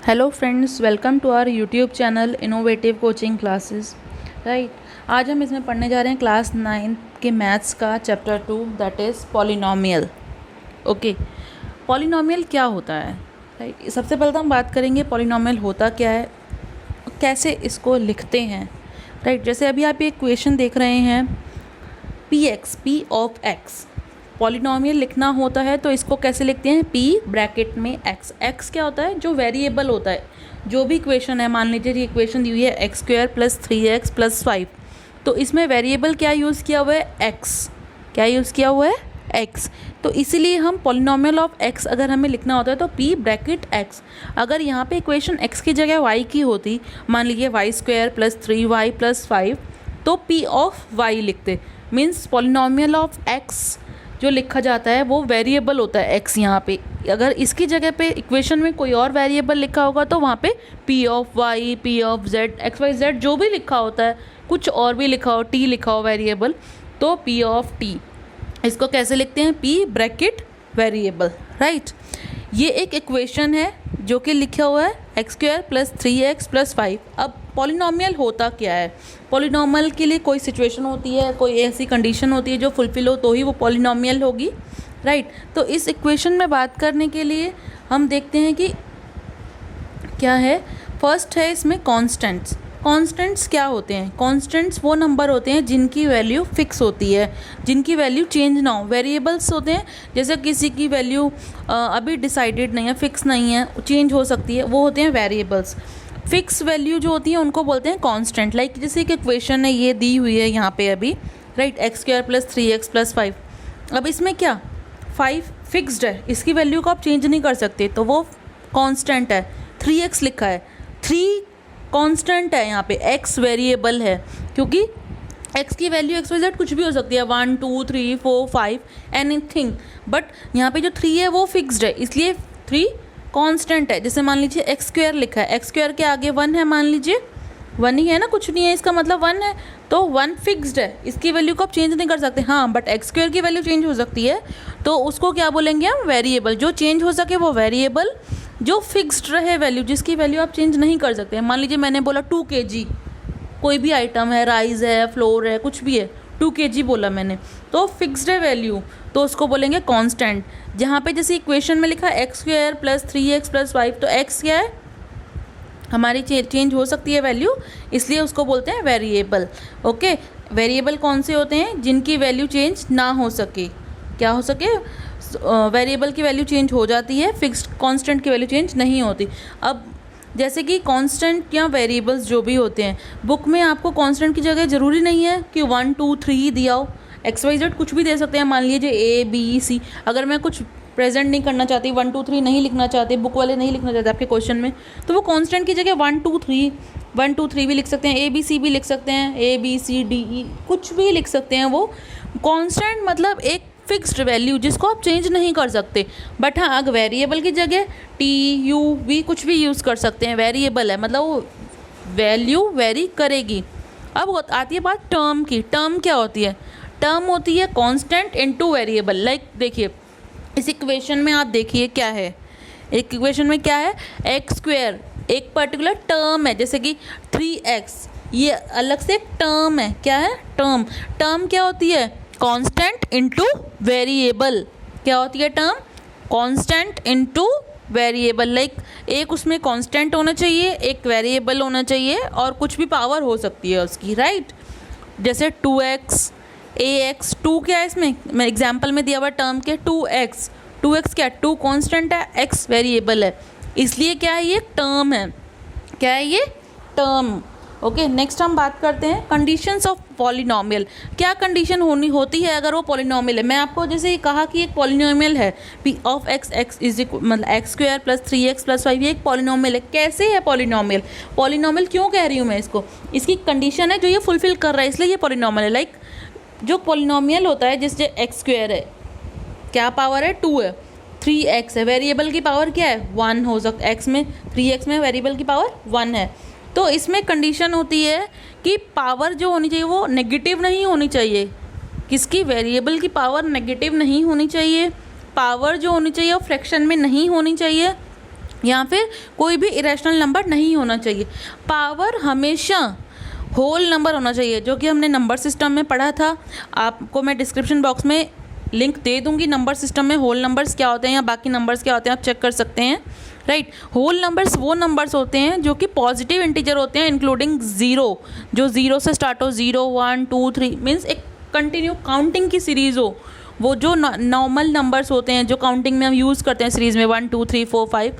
Hello friends, welcome to our YouTube channel innovative coaching classes. Right, आज हम इसमें पढ़ने जा रहे हैं क्लास 9 के मैथ्स का chapter 2 that is polynomial. Okay, polynomial क्या होता है? राइट, सबसे पहले तो हम बात करेंगे पॉलिनोमियल होता क्या है, कैसे इसको लिखते हैं। राइट, जैसे अभी आप ये इक्वेशन देख रहे हैं पी ऑफ एक्स। पॉलिनोमियल लिखना होता है तो इसको कैसे लिखते हैं? p ब्रैकेट में x क्या होता है? जो वेरिएबल होता है। जो भी इक्वेशन है, मान लीजिए ये इक्वेशन दी हुई है x² + 3x + 5, तो इसमें वेरिएबल क्या यूज़ किया हुआ है? x। क्या यूज़ किया हुआ है? x। तो इसीलिए हम पॉलिनोमियल ऑफ x अगर हमें लिखना होता है तो p ब्रैकेट x। अगर यहाँ पे इक्वेशन x की जगह y की होती, मान लीजिए y² + 3y + 5, तो p ऑफ y लिखते। मीन्स पॉलिनोमियल ऑफ x जो लिखा जाता है वो वेरिएबल होता है x यहाँ पे। अगर इसकी जगह पे इक्वेशन में कोई और वेरिएबल लिखा होगा तो वहाँ पे p of y, p of z, x y z जो भी लिखा होता है, कुछ और भी लिखा हो, t लिखा हो वेरिएबल, तो p ऑफ t। इसको कैसे लिखते हैं? p bracket variable. राइट, ये एक इक्वेशन है जो कि लिखा हुआ है x² + 3x + 5। अब पॉलिनोमियल होता क्या है? पॉलिनोमियल के लिए कोई सिचुएशन होती है, कोई ऐसी कंडीशन होती है जो फुलफिल हो तो ही वो पॉलिनोमियल होगी। राइट, तो इस इक्वेशन में बात करने के लिए हम देखते हैं कि क्या है। फर्स्ट है इसमें कॉन्स्टेंट्स। कॉन्स्टेंट्स क्या होते हैं? कॉन्स्टेंट्स वो नंबर होते हैं जिनकी वैल्यू फिक्स होती है, जिनकी वैल्यू चेंज ना हो। वेरिएबल्स होते हैं जैसे किसी की वैल्यू अभी डिसाइडेड नहीं है, फिक्स नहीं है, चेंज हो सकती है, वो होते हैं वेरिएबल्स। फिक्स वैल्यू जो होती है उनको बोलते हैं कांस्टेंट। लाइक जैसे एक इक्वेशन है, ये दी हुई है यहाँ पे अभी, राइट, x² + 3x + 5। अब इसमें क्या 5 फिक्स्ड है, इसकी वैल्यू को आप चेंज नहीं कर सकते, तो वो कांस्टेंट है। 3x लिखा है, 3 कांस्टेंट है, यहाँ पे x वेरिएबल है क्योंकि x की वैल्यू x y z कुछ भी हो सकती है, 1 2 3 4 5 एनीथिंग, बट यहाँ पे जो 3 है वो फिक्स्ड है, इसलिए 3 कांस्टेंट है। जैसे मान लीजिए x² लिखा है, x² के आगे 1 है, मान लीजिए 1 ही है ना, कुछ नहीं है, इसका मतलब 1 है, तो 1 फिक्स्ड है, इसकी वैल्यू को आप चेंज नहीं कर सकते। हाँ, बट x² की वैल्यू चेंज हो सकती है, तो उसको क्या बोलेंगे हम? वेरिएबल। जो चेंज हो सके वो वेरिएबल, जो फिक्स्ड रहे वैल्यू, जिसकी वैल्यू आप चेंज नहीं कर सकते। मान लीजिए मैंने बोला 2 kg, कोई भी आइटम है, राइस है, फ्लोर है, कुछ भी है, 2 kg बोला मैंने, तो फिक्स्ड है वैल्यू, तो उसको बोलेंगे कांस्टेंट। जहाँ पे जैसे इक्वेशन में लिखा है x² + 3x + 5, तो x क्या है? हमारी चेंज हो सकती है वैल्यू, इसलिए उसको बोलते हैं वेरिएबल। ओके, वेरिएबल कौन से होते हैं? जिनकी वैल्यू चेंज ना हो सके। क्या हो सके? वेरिएबल की वैल्यू चेंज हो जाती है, फिक्स्ड कांस्टेंट की वैल्यू चेंज नहीं होती। अब जैसे कि कांस्टेंट या वेरिएबल्स जो भी होते हैं, बुक में आपको कांस्टेंट की जगह ज़रूरी नहीं है कि 1 2 3 दिया हो, एक्स वाई जेड कुछ भी दे सकते हैं। मान लीजिए ABC, अगर मैं कुछ प्रेजेंट नहीं करना चाहती, 1 2 3 नहीं लिखना चाहते, बुक वाले नहीं लिखना चाहते आपके क्वेश्चन में, तो वो कांस्टेंट की जगह 1 2 3 भी लिख सकते हैं, ABC भी लिख सकते हैं, ABCDE कुछ भी लिख सकते हैं। वो कांस्टेंट मतलब एक फिक्स्ड वैल्यू जिसको आप चेंज नहीं कर सकते। बट हाँ, अगर वेरिएबल की जगह TUV कुछ भी यूज़ कर सकते हैं, वेरिएबल है मतलब वो वैल्यू वेरी करेगी। अब आती है बात टर्म की। टर्म क्या होती है? टर्म होती है कांस्टेंट इनटू वेरिएबल। लाइक देखिए इस इक्वेशन में आप देखिए क्या है, एक इक्वेशन में क्या है? x², एक पर्टिकुलर टर्म है, जैसे कि 3x, ये अलग से एक टर्म है। क्या है? टर्म। टर्म क्या होती है? Constant into variable. क्या होती है term? Constant into variable. Like एक उसमें कांस्टेंट होना चाहिए, एक वेरिएबल होना चाहिए, और कुछ भी पावर हो सकती है उसकी। राइट, जैसे 2x, AX, 2 क्या है इसमें? मैं एग्जाम्पल में दिया हुआ टर्म के 2x। 2x क्या? 2 कांस्टेंट है, x वेरिएबल है, इसलिए क्या है? ये टर्म है। क्या है ये? टर्म। ओके, नेक्स्ट हम बात करते हैं कंडीशंस ऑफ पॉलिनोमियल। क्या कंडीशन होती है अगर वो पॉलिनोमियल है? मैं आपको जैसे ही कहा कि एक पॉलिनोमियल है p ऑफ x इज मतलब x² + 3x + 5, ये एक पॉलिनोमियल है। कैसे है पॉलिनोमियल? पॉलिनोमियल क्यों कह रही हूँ मैं इसको? इसकी कंडीशन है जो ये फुलफिल कर रहा है, इसलिए ये पॉलिनोमियल है। लाइक जो पॉलिनोमियल होता है जिससे x² है, क्या पावर है? 2 है, 3x है, वेरिएबल की पावर क्या है? 1 हो सकता है, x में 3x में वेरिएबल की पावर 1 है। तो इसमें कंडीशन होती है कि पावर जो होनी चाहिए वो नेगेटिव नहीं होनी चाहिए। किसकी? वेरिएबल की पावर नेगेटिव नहीं होनी चाहिए। पावर जो होनी चाहिए वो फ्रैक्शन में नहीं होनी चाहिए, या फिर कोई भी इरेशनल नंबर नहीं होना चाहिए। पावर हमेशा होल नंबर होना चाहिए, जो कि हमने नंबर सिस्टम में पढ़ा था। आपको मैं डिस्क्रिप्शन बॉक्स में लिंक दे दूंगी। नंबर सिस्टम में होल नंबर्स क्या होते हैं या बाकी नंबर्स क्या होते हैं आप चेक कर सकते हैं, राइट। होल नंबर्स वो नंबर्स होते हैं जो कि पॉजिटिव इंटीजर होते हैं, इंक्लूडिंग ज़ीरो, जो ज़ीरो से स्टार्ट हो, 0 1 2 3, मीन्स एक कंटिन्यू काउंटिंग की सीरीज़ हो। वो जो नॉर्मल नंबर्स होते हैं जो काउंटिंग में हम यूज़ करते हैं सीरीज़ में, 1 2 3 4 5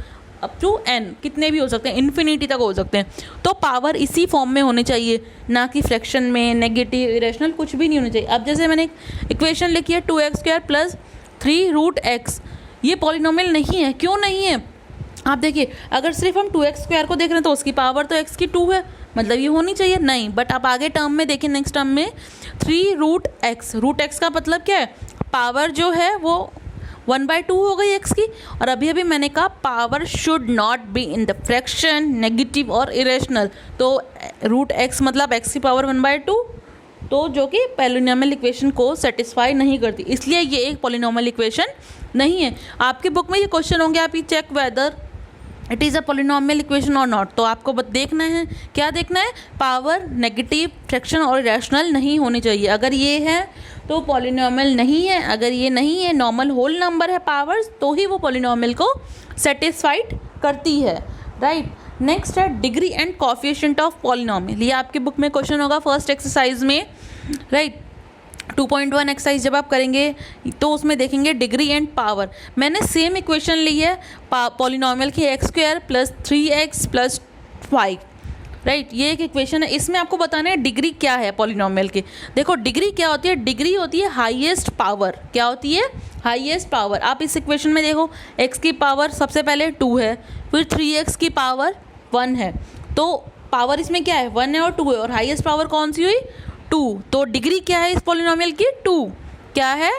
अप टू n, कितने भी हो सकते हैं, इन्फिनिटी तक हो सकते हैं। तो पावर इसी फॉर्म में होनी चाहिए, ना कि फ्रैक्शन में, नेगेटिव, इरेशनल कुछ भी नहीं होनी चाहिए। अब जैसे मैंने इक्वेशन लिखी है 2x² प्लस 3√x, ये पॉलिनोमियल नहीं है। क्यों नहीं है? आप देखिए, अगर सिर्फ हम 2x² को देख रहे हैं तो उसकी पावर तो x की 2 है, मतलब ये होनी चाहिए नहीं। बट आप आगे टर्म में देखिए, नेक्स्ट टर्म में 3√x, √x का मतलब क्या है? पावर जो है वो 1/2 हो गई x की। और अभी अभी मैंने कहा power should not be in the fraction, negative और इरेशनल। तो √x मतलब x की पावर 1/2, तो जो कि पॉलिनोमियल इक्वेशन को सेटिस्फाई नहीं करती, इसलिए ये एक पॉलिनोमियल इक्वेशन नहीं है। आपके बुक में ये क्वेश्चन होंगे, आप ये check whether it is a polynomial equation और नॉट। तो आपको देखना है, क्या देखना है? पावर नेगेटिव, फ्रैक्शन और इरेशनल नहीं होनी चाहिए। अगर ये है तो पॉलिनोमियल नहीं है, अगर ये नहीं है, नॉर्मल होल नंबर है पावर्स, तो ही वो पॉलिनोमियल को सेटिस्फाइड करती है, राइट। नेक्स्ट है degree and coefficient of polynomial. ये आपके बुक में क्वेश्चन होगा फर्स्ट एक्सरसाइज में, राइट। 2.1 एक्सरसाइज जब आप करेंगे तो उसमें देखेंगे डिग्री एंड पावर। मैंने सेम इक्वेशन ली है पॉलिनोमियल की, x² plus 3x plus 5, right. ये एक इक्वेशन है, इसमें आपको बताना है डिग्री क्या है पॉलिनोमियल की। देखो डिग्री क्या होती है? डिग्री होती है हाईएस्ट पावर। क्या होती है? Highest power. आप इस इक्वेशन में देखो, x की पावर सबसे पहले 2 है, फिर 3x की पावर 1 है, तो पावर इसमें क्या है? 1 है और 2 है, और हाईएस्ट पावर कौन सी हुई? 2। तो डिग्री क्या है इस पॉलिनोमियल की? 2। क्या है?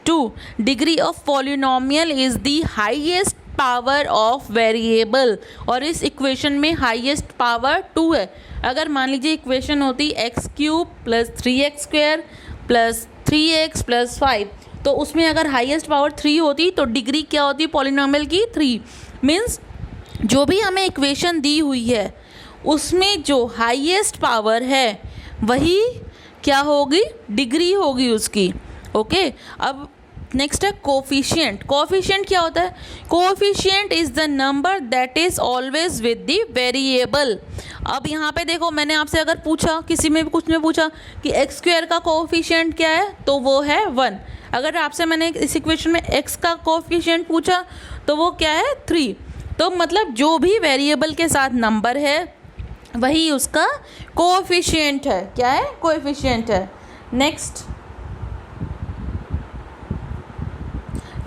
2। Degree of polynomial is the highest power of variable, और इस इक्वेशन में हाईएस्ट पावर 2 है। अगर मान लीजिए इक्वेशन होती x³ plus 3x² plus 3x plus 5, तो उसमें अगर हाईएस्ट पावर 3 होती तो डिग्री क्या होती पॉलिनोमियल की? 3। मीन्स जो भी हमें इक्वेशन दी हुई है उसमें जो हाईएस्ट पावर है वही क्या होगी? डिग्री होगी उसकी, ओके। अब नेक्स्ट है कोफिशिएंट। कोफिशिएंट क्या होता है? Coefficient is the number that is always with the variable. अब यहाँ पे देखो, मैंने आपसे अगर पूछा, किसी में भी कुछ ने पूछा कि x² का कोफिशिएंट क्या है, तो वो है 1। अगर आपसे मैंने इस इक्वेशन में x का कोफिशिएंट पूछा तो वो क्या है? 3। तो मतलब जो भी वेरिएबल के साथ नंबर है वही उसका कोएफिशिएंट है। क्या है? कोएफिशिएंट है। नेक्स्ट,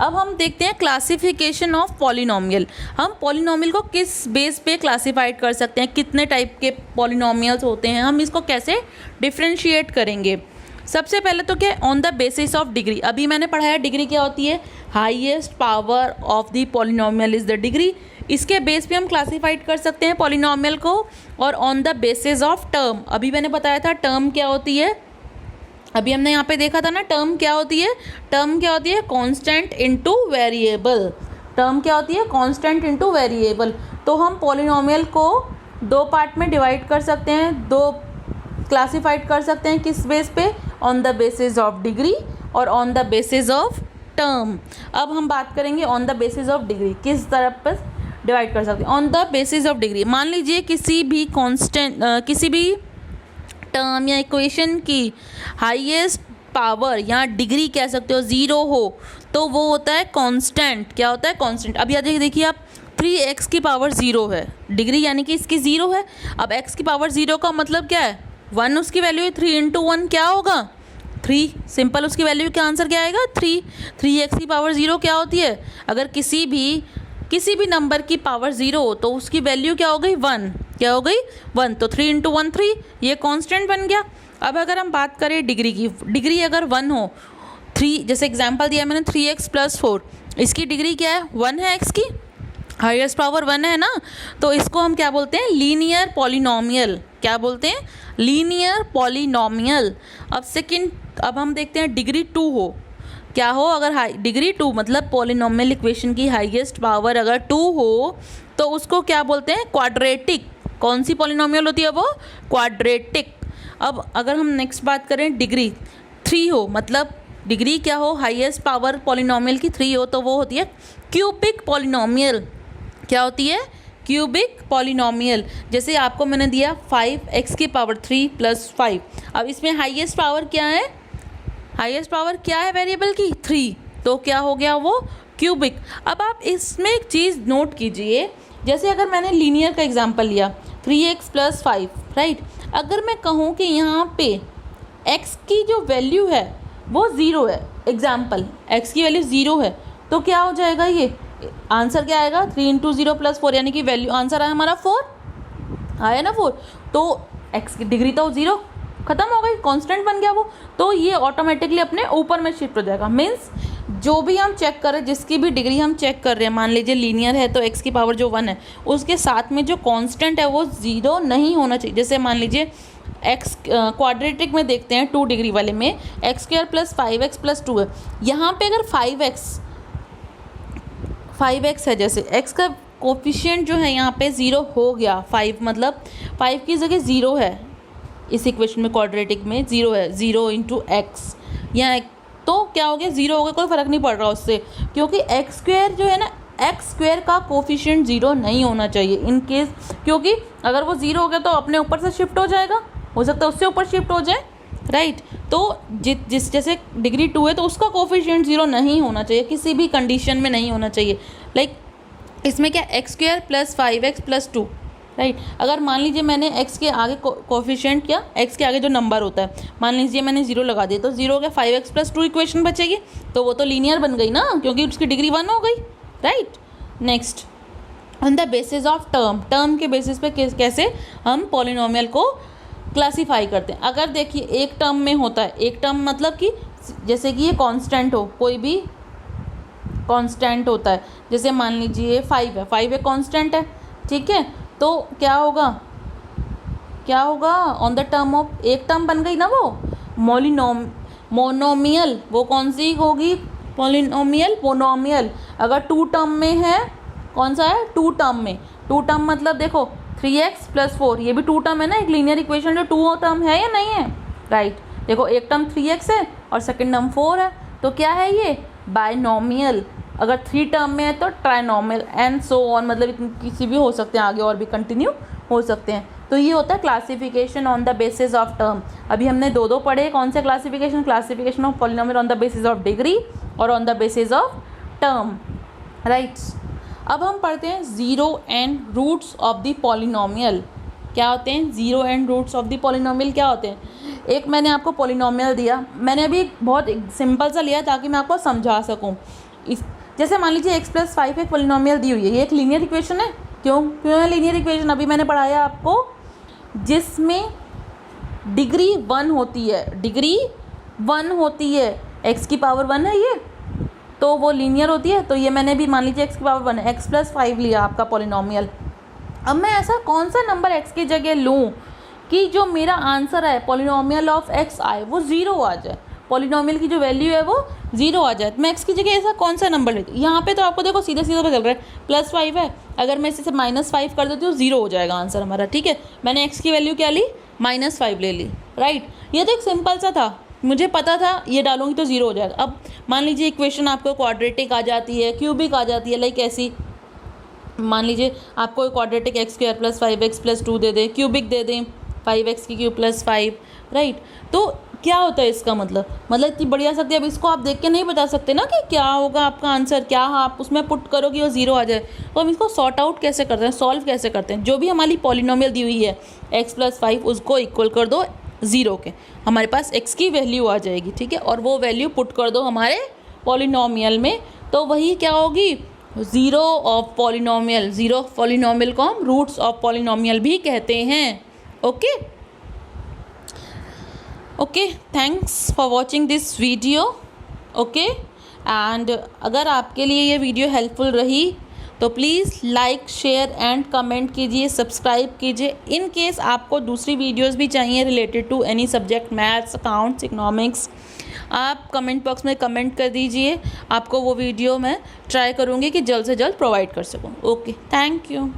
अब हम देखते हैं क्लासिफिकेशन ऑफ पॉलिनोमियल। हम पॉलिनोमियल को किस बेस पे क्लासिफाइड कर सकते हैं, कितने टाइप के पॉलिनोमियल्स होते हैं, हम इसको कैसे डिफ्रेंशिएट करेंगे। सबसे पहले तो क्या है? On the basis of degree. अभी मैंने पढ़ाया डिग्री क्या होती है? Highest power of the polynomial is the degree. इसके बेस पे हम क्लासिफाइड कर सकते हैं पॉलिनोमियल को। और on the basis of term, अभी मैंने बताया था टर्म क्या होती है, अभी हमने यहाँ पे देखा था ना टर्म क्या होती है। टर्म क्या होती है? Constant into variable. टर्म क्या होती है? Constant into variable. तो हम पॉलिनोमियल को 2 पार्ट में डिवाइड कर सकते हैं, 2 क्लासिफाइड कर सकते हैं। किस बेस पे? On the basis of degree और on the basis of term. अब हम बात करेंगे on the basis of degree, किस तरफ पर डिवाइड कर सकते हैं। On the basis of degree, मान लीजिए किसी भी कांस्टेंट, किसी भी टर्म या इक्वेशन की हाईएस्ट पावर या डिग्री कह सकते हो 0 हो, तो वो होता है कांस्टेंट। क्या होता है? कांस्टेंट। अब यहाँ देखिए आप, 3x की पावर 0 है, डिग्री यानी कि इसकी 0 है। अब x की पावर 0 का मतलब क्या है? 1 उसकी वैल्यू है। 3 × 1 क्या होगा? 3। सिंपल, उसकी वैल्यू का आंसर क्या आएगा? 3। 3x की पावर 0 क्या होती है? अगर किसी भी नंबर की पावर 0 हो तो उसकी वैल्यू क्या हो गई? 1। क्या हो गई? 1। तो 3 × 1 3, ये कांस्टेंट बन गया। अब अगर हम बात करें डिग्री की, डिग्री अगर 1 हो, 3 जैसे एग्जांपल दिया मैंने 3x + 4, इसकी डिग्री क्या है? 1 है x की, हाईएस्ट पावर 1 है ना, तो इसको हम क्या बोलते हैं? Linear polynomial. क्या बोलते हैं? Linear polynomial. अब हम देखते हैं डिग्री 2 हो, क्या हो, अगर डिग्री 2 मतलब पॉलिनोमियल इक्वेशन की हाईएस्ट पावर अगर 2 हो तो उसको क्या बोलते हैं, क्वाड्रेटिक। कौन सी पॉलिनोमियल होती है वो, क्वाड्रेटिक। अब अगर हम नेक्स्ट बात करें डिग्री 3 हो, मतलब डिग्री क्या हो, हाईएस्ट पावर पॉलिनोमियल की 3 हो, तो वो होती है क्यूबिक पॉलिनोमियल। क्या होती है, क्यूबिक पॉलिनोमियल। जैसे आपको मैंने दिया 5x की पावर 3 + 5। अब इसमें हाईएस्ट पावर क्या है, हाईएस्ट पावर क्या है वेरिएबल की, 3, तो क्या हो गया वो, क्यूबिक। अब आप इसमें एक चीज़ नोट कीजिए, जैसे अगर मैंने लीनियर का एग्जांपल लिया 3x + 5, राइट। अगर मैं कहूँ कि यहाँ पे x की जो वैल्यू है वो 0 है, एग्जाम्पल x की वैल्यू 0 है, तो क्या हो जाएगा, ये आंसर क्या आएगा, 3 × 0 + 4, यानी कि वैल्यू आंसर आया हमारा 4, आया ना 4। तो x की डिग्री तो 0 खत्म हो गई, कांस्टेंट बन गया वो, तो ये ऑटोमेटिकली अपने ऊपर में शिफ्ट हो जाएगा। मीन्स जो भी हम चेक करें, जिसकी भी डिग्री हम चेक कर रहे हैं, मान लीजिए लीनियर है तो x की पावर जो 1 है उसके साथ में जो कांस्टेंट है वो 0 नहीं होना चाहिए। जैसे मान लीजिए x क्वाड्रेटिक में देखते हैं 2 डिग्री वाले में x² + 5x + 2 है। यहाँ पे अगर 5x है, जैसे x का कोफिशिएंट जो है यहाँ पे 0 हो गया, 5 मतलब 5 की जगह 0 है, इस इक्वेशन में क्वाड्रेटिक में 0 है, 0 × x, यहाँ तो क्या हो गया, 0 हो गया, कोई फ़र्क नहीं पड़ रहा उससे, क्योंकि x² जो है ना, x² का कोफिशिएंट 0 नहीं होना चाहिए इन केस, क्योंकि अगर वो 0 हो गया तो अपने ऊपर से शिफ्ट हो जाएगा, हो सकता है उससे ऊपर शिफ्ट हो जाए, राइट। तो जिस जैसे डिग्री 2 है तो उसका कोफिशिएंट 0 नहीं होना चाहिए, किसी भी कंडीशन में नहीं होना चाहिए। लाइक इसमें क्या, x² + 5x + 2, राइट। अगर मान लीजिए मैंने x के आगे कोफिशिएंट क्या, x के आगे जो नंबर होता है, मान लीजिए मैंने 0 लगा दिया, तो 0 हो गया, 5x + 2 इक्वेशन बचेगी, तो वो तो लीनियर बन गई ना, क्योंकि उसकी डिग्री 1 हो गई, right. Next, on the basis of term, term के बेसिस पे कैसे हम पॉलिनोमियल को क्लासीफाई करते हैं। अगर देखिए एक टर्म में होता है, एक टर्म मतलब कि जैसे कि ये कांस्टेंट हो, कोई भी कांस्टेंट होता है, जैसे मान लीजिए 5 है, 5 एक कांस्टेंट है, ठीक है, तो क्या होगा, क्या होगा, ऑन द टर्म ऑफ, एक टर्म बन गई ना वो मोनोमियल, वो कौन सी होगी, पॉलिनोमियल मोनोमियल। अगर 2 टर्म में है, कौन सा है, 2 टर्म में, 2 टर्म मतलब देखो 3x + 4, ये भी 2 टर्म है ना, एक लीनियर इक्वेशन जो 2 टर्म है या नहीं है, राइट। देखो एक टर्म 3x है और सेकंड टर्म 4 है, तो क्या है ये, बायनोमियल। अगर 3 टर्म में है तो ट्राइनोमियल, एंड सो ऑन, मतलब किसी भी हो सकते हैं, आगे और भी कंटिन्यू हो सकते हैं। तो ये होता है classification on the basis of term. अभी हमने दो पढ़े, कौन से classification, classification of polynomial on the basis of degree और on the basis of term, right. अब हम पढ़ते हैं zero and roots of the polynomial. क्या होते हैं zero and roots of the polynomial, क्या होते हैं। एक मैंने आपको पॉलिनोमियल दिया, मैंने अभी बहुत सिंपल सा लिया ताकि मैं आपको समझा सकूं। जैसे मान लीजिए x + 5 एक पॉलिनोमियल दी हुई है, ये एक लीनियर इक्वेशन है। क्यों है लीनियर इक्वेशन, अभी मैंने पढ़ाया आपको, जिसमें डिग्री 1 होती है, डिग्री 1 होती है, x की पावर 1 है ये, तो वो लीनियर होती है। तो ये मैंने भी मान लीजिए x की पावर 1 है, x + 5 लिया आपका पॉलिनोमियल। अब मैं ऐसा कौन सा नंबर x की जगह लूँ कि जो मेरा आंसर है पॉलिनोमियल ऑफ x आए वो 0 आ जाए, पॉलिनोमियल की जो वैल्यू है वो 0 आ जाए। मैं x की जगह ऐसा कौन सा नंबर लेती हूँ, यहाँ पे तो आपको देखो सीधा सीधा पता चल रहा है +5 है, अगर मैं इसे -5 कर देती हूँ 0 हो जाएगा आंसर हमारा, ठीक है। मैंने x की वैल्यू क्या ली, -5 ले ली, राइट। ये तो एक सिंपल सा था, मुझे पता था ये डालूंगी तो 0 हो जाएगा। अब मान लीजिए इक्वेशन आपको क्वाड्रेटिक आ जाती है, क्यूबिक आ जाती है, लाइक ऐसी, मान लीजिए आपको क्वाड्रेटिक x² + 5x + 2 दे दें, क्यूबिक दे दें 5x³ + 5, राइट। तो क्या होता है इसका मतलब इतनी बढ़िया सकती है। अब इसको आप देख के नहीं बता सकते ना कि क्या होगा आपका आंसर, क्या आप उसमें पुट करोगे वो 0 आ जाए। तो हम इसको सॉर्ट आउट कैसे करते हैं, सॉल्व कैसे करते हैं। जो भी हमारी पॉलिनोमियल दी हुई है x + 5 उसको इक्वल कर दो 0 के, हमारे पास x की वैल्यू आ जाएगी, ठीक है, और वो वैल्यू पुट कर दो हमारे पॉलिनोमियल में, तो वही क्या होगी, 0 ऑफ पॉलिनोमियल। 0 ऑफ पॉलिनोमियल को हम रूट्स ऑफ पॉलिनोमियल भी कहते हैं। Okay, thanks for watching this video. Okay, and अगर आपके लिए ये वीडियो हेल्पफुल रही तो please like, share and comment कीजिए, सब्सक्राइब कीजिए। इन केस आपको दूसरी वीडियोस भी चाहिए related to any subject, maths, accounts, economics, आप कमेंट बॉक्स में कमेंट कर दीजिए, आपको वो वीडियो मैं ट्राई करूँगी कि जल्द से जल्द प्रोवाइड कर सकूँ। Okay, thank you.